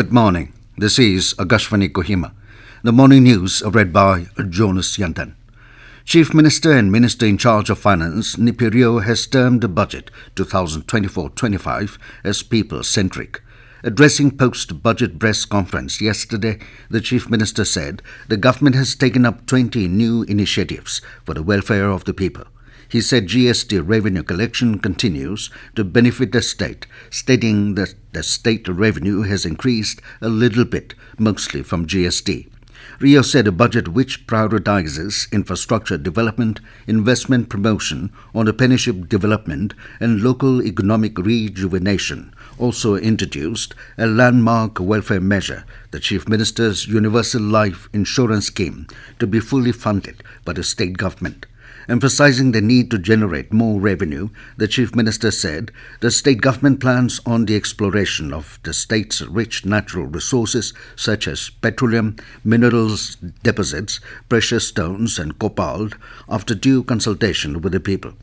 Good morning. This is Akashvani Kohima. The morning news read by Jonas Yantan. Chief Minister and Minister in charge of Finance, Neiphiu Rio, has termed the budget 2024-25 as people-centric. Addressing post-budget press conference yesterday, the Chief Minister said the government has taken up 20 new initiatives for the welfare of the people. He said GST revenue collection continues to benefit the state, stating that the state revenue has increased a little bit, mostly from GST. Rio said a budget which prioritizes infrastructure development, investment promotion, entrepreneurship development, and local economic rejuvenation also introduced a landmark welfare measure, the Chief Minister's Universal Life Insurance Scheme, to be fully funded by the state government. Emphasizing the need to generate more revenue, the Chief Minister said the state government plans on the exploration of the state's rich natural resources such as petroleum, minerals deposits, precious stones and cobalt after due consultation with the people.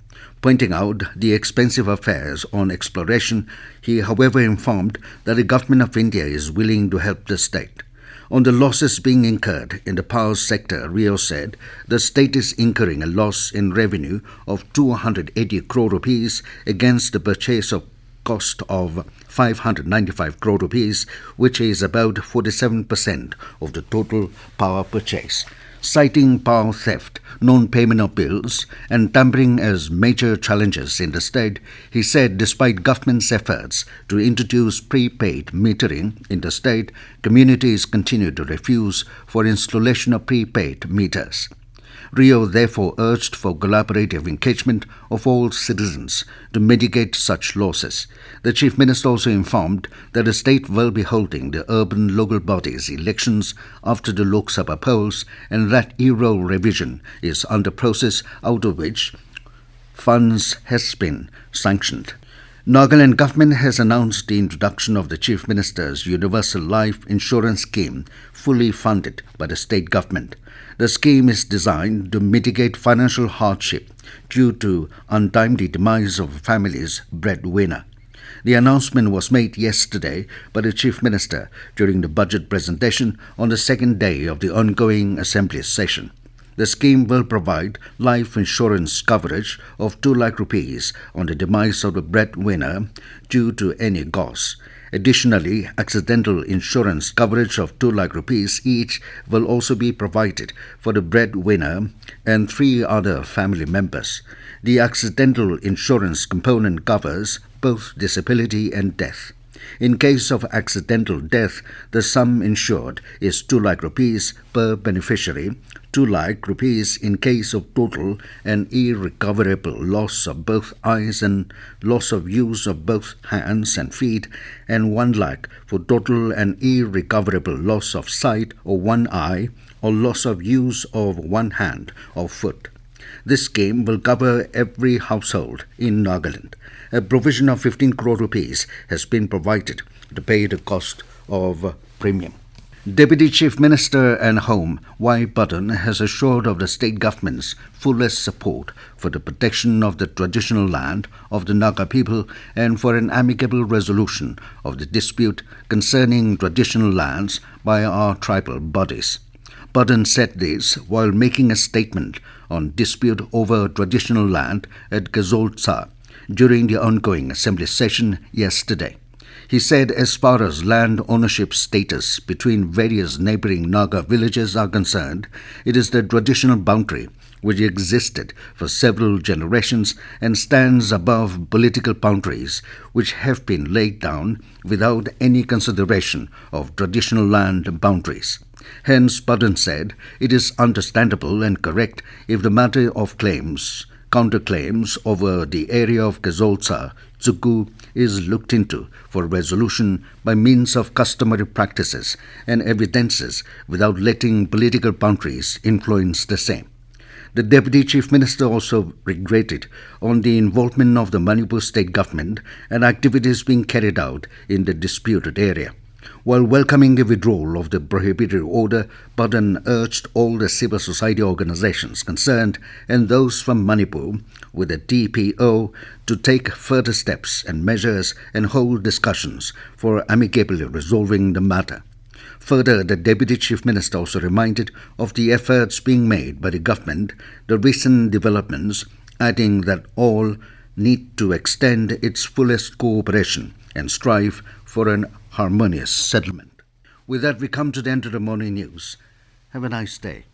Pointing out the expensive affairs on exploration, he however informed that the Government of India is willing to help the state. On the losses being incurred in the power sector, Rio said the state is incurring a loss in revenue of 280 crore rupees against the purchase of cost of 595 crore rupees, which is about 47% of the total power purchase. Citing power theft, non-payment of bills, and tampering as major challenges in the state, he said despite government's efforts to introduce prepaid metering in the state, communities continue to refuse for installation of prepaid meters. Rio therefore urged for collaborative engagement of all citizens to mitigate such losses. The Chief Minister also informed that the state will be holding the urban local bodies elections after the Lok Sabha polls and that e-roll revision is under process, out of which funds has been sanctioned. Nagaland government has announced the introduction of the Chief Minister's Universal Life Insurance Scheme, fully funded by the state government. The scheme is designed to mitigate financial hardship due to untimely demise of a family's breadwinner. The announcement was made yesterday by the Chief Minister during the budget presentation on the second day of the ongoing Assembly session. The scheme will provide life insurance coverage of 2 lakh rupees on the demise of the breadwinner due to any cause. Additionally, accidental insurance coverage of 2 lakh rupees each will also be provided for the breadwinner and 3 other family members. The accidental insurance component covers both disability and death. In case of accidental death, the sum insured is 2 lakh rupees per beneficiary, 2 lakh rupees in case of total and irrecoverable loss of both eyes and loss of use of both hands and feet, and 1 lakh for total and irrecoverable loss of sight or one eye or loss of use of one hand or foot. This scheme will cover every household in Nagaland. A provision of 15 crore rupees has been provided to pay the cost of premium. Deputy Chief Minister and Home Patton has assured of the state government's fullest support for the protection of the traditional land of the Naga people and for an amicable resolution of the dispute concerning traditional lands by our tribal bodies. Patton said this while making a statement on dispute over traditional land at Gazoltsa during the ongoing Assembly session yesterday. He said as far as land ownership status between various neighboring Naga villages are concerned, it is the traditional boundary which existed for several generations and stands above political boundaries which have been laid down without any consideration of traditional land boundaries. Hence, Patton said, it is understandable and correct if the matter of counterclaims over the area of Gazoltsa, Tsuku, is looked into for resolution by means of customary practices and evidences without letting political boundaries influence the same. The Deputy Chief Minister also regretted on the involvement of the Manipur state government and activities being carried out in the disputed area. While welcoming the withdrawal of the prohibitory order, Patton urged all the civil society organizations concerned and those from Manipur with the TPO to take further steps and measures and hold discussions for amicably resolving the matter. Further, the Deputy Chief Minister also reminded of the efforts being made by the government, the recent developments, adding that all need to extend its fullest cooperation and strive for an harmonious settlement. With that, we come to the end of the morning news. Have a nice day.